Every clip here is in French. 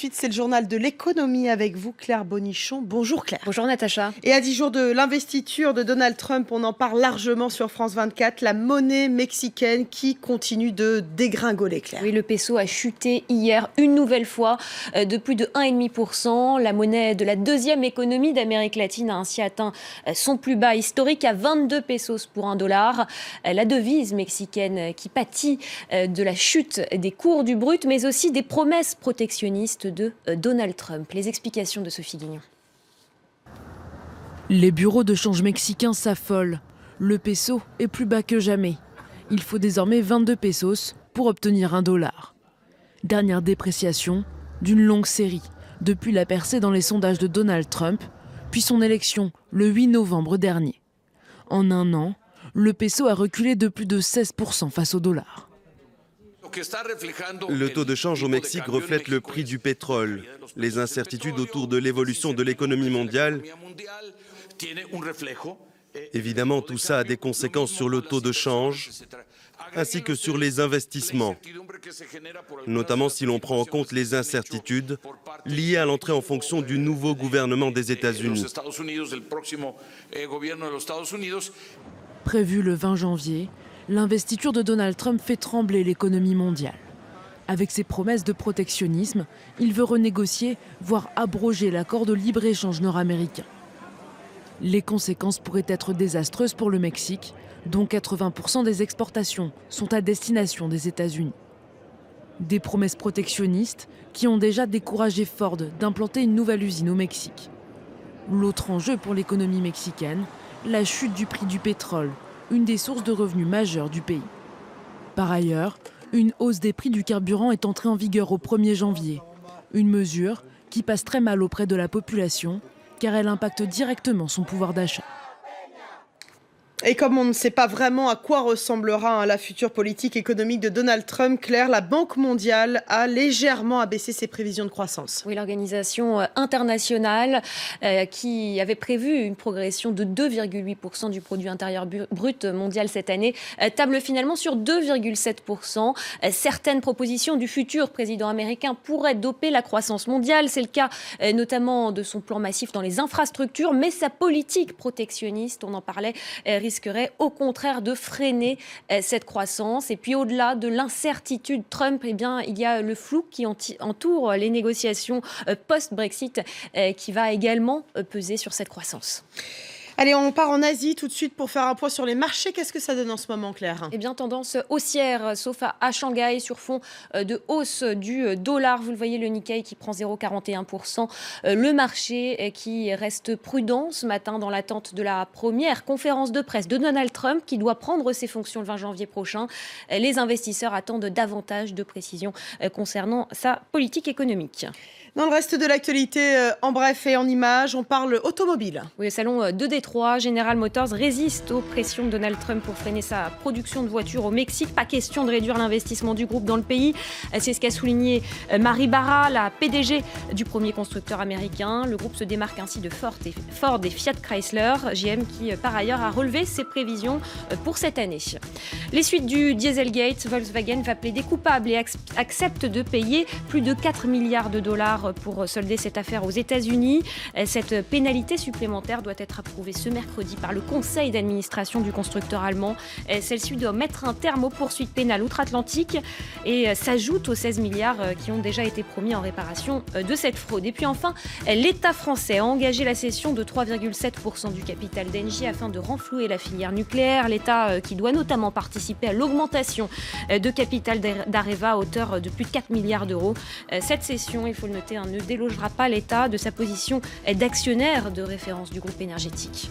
Ensuite, c'est le journal de l'économie avec vous, Claire Bonichon. Bonjour Claire. Bonjour Natacha. Et à 10 jours de l'investiture de Donald Trump, on en parle largement sur France 24, la monnaie mexicaine qui continue de dégringoler, Claire. Oui, le peso a chuté hier une nouvelle fois de plus de 1,5%. La monnaie de la deuxième économie d'Amérique latine a ainsi atteint son plus bas historique à 22 pesos pour $1. La devise mexicaine qui pâtit de la chute des cours du brut, mais aussi des promesses protectionnistes de Donald Trump. Les explications de Sophie Guignon. Les bureaux de change mexicains s'affolent. Le peso est plus bas que jamais. Il faut désormais 22 pesos pour obtenir $1. Dernière dépréciation d'une longue série depuis la percée dans les sondages de Donald Trump, puis son élection le 8 novembre dernier. En un an, le peso a reculé de plus de 16% face au dollar. Le taux de change au Mexique reflète le prix du pétrole. Les incertitudes autour de l'évolution de l'économie mondiale. Évidemment, tout ça a des conséquences sur le taux de change, ainsi que sur les investissements, notamment si l'on prend en compte les incertitudes liées à l'entrée en fonction du nouveau gouvernement des États-Unis. Prévu le 20 janvier, l'investiture de Donald Trump fait trembler l'économie mondiale. Avec ses promesses de protectionnisme, il veut renégocier, voire abroger l'accord de libre-échange nord-américain. Les conséquences pourraient être désastreuses pour le Mexique, dont 80% des exportations sont à destination des États-Unis. Des promesses protectionnistes qui ont déjà découragé Ford d'implanter une nouvelle usine au Mexique. L'autre enjeu pour l'économie mexicaine, la chute du prix du pétrole, une des sources de revenus majeures du pays. Par ailleurs, une hausse des prix du carburant est entrée en vigueur au 1er janvier. Une mesure qui passe très mal auprès de la population, car elle impacte directement son pouvoir d'achat. Et comme on ne sait pas vraiment à quoi ressemblera la future politique économique de Donald Trump, Claire, la Banque mondiale a légèrement abaissé ses prévisions de croissance. Oui, l'organisation internationale qui avait prévu une progression de 2,8% du produit intérieur brut mondial cette année table finalement sur 2,7%. Certaines propositions du futur président américain pourraient doper la croissance mondiale. C'est le cas notamment de son plan massif dans les infrastructures, mais sa politique protectionniste, on en parlait, risquerait au contraire de freiner cette croissance. Et puis au-delà de l'incertitude Trump, eh bien, il y a le flou qui entoure les négociations post-Brexit qui va également peser sur cette croissance. Allez, on part en Asie tout de suite pour faire un point sur les marchés. Qu'est-ce que ça donne en ce moment, Claire ? Eh bien, tendance haussière, sauf à Shanghai, sur fond de hausse du dollar. Vous le voyez, le Nikkei qui prend 0,41%. Le marché qui reste prudent ce matin dans l'attente de la première conférence de presse de Donald Trump qui doit prendre ses fonctions le 20 janvier prochain. Les investisseurs attendent davantage de précisions concernant sa politique économique. Dans le reste de l'actualité, en bref et en images, on parle automobile. Oui, le salon de Détroit, General Motors résiste aux pressions de Donald Trump pour freiner sa production de voitures au Mexique. Pas question de réduire l'investissement du groupe dans le pays. C'est ce qu'a souligné Mary Barra, la PDG du premier constructeur américain. Le groupe se démarque ainsi de Ford et Fiat Chrysler. GM qui, par ailleurs, a relevé ses prévisions pour cette année. Les suites du Dieselgate, Volkswagen va plaider coupable et accepte de payer plus de 4 milliards de dollars pour solder cette affaire aux États-Unis. Cette pénalité supplémentaire doit être approuvée ce mercredi par le conseil d'administration du constructeur allemand. Celle-ci doit mettre un terme aux poursuites pénales outre-Atlantique et s'ajoute aux 16 milliards qui ont déjà été promis en réparation de cette fraude. Et puis enfin, l'État français a engagé la cession de 3,7% du capital d'Engie afin de renflouer la filière nucléaire. L'État qui doit notamment participer à l'augmentation de capital d'Areva à hauteur de plus de 4 milliards d'euros. Cette cession, il faut le noter, ne délogera pas l'État de sa position d'actionnaire de référence du groupe énergétique.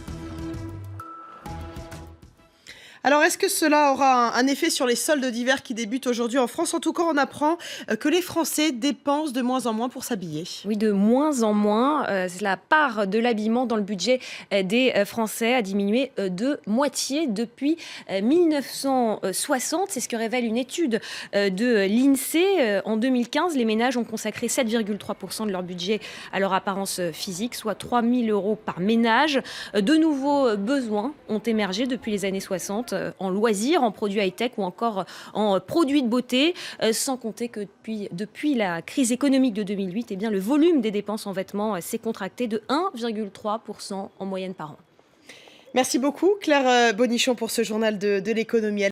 Alors, est-ce que cela aura un effet sur les soldes d'hiver qui débutent aujourd'hui en France ? En tout cas, on apprend que les Français dépensent de moins en moins pour s'habiller. Oui, de moins en moins. La part de l'habillement dans le budget des Français a diminué de moitié depuis 1960. C'est ce que révèle une étude de l'INSEE. En 2015, les ménages ont consacré 7,3% de leur budget à leur apparence physique, soit 3 000 € par ménage. De nouveaux besoins ont émergé depuis les années 60. en loisirs, en produits high-tech ou encore en produits de beauté. Sans compter que depuis la crise économique de 2008, le volume des dépenses en vêtements s'est contracté de 1,3% en moyenne par an. Merci beaucoup Claire Bonichon pour ce journal de l'économie.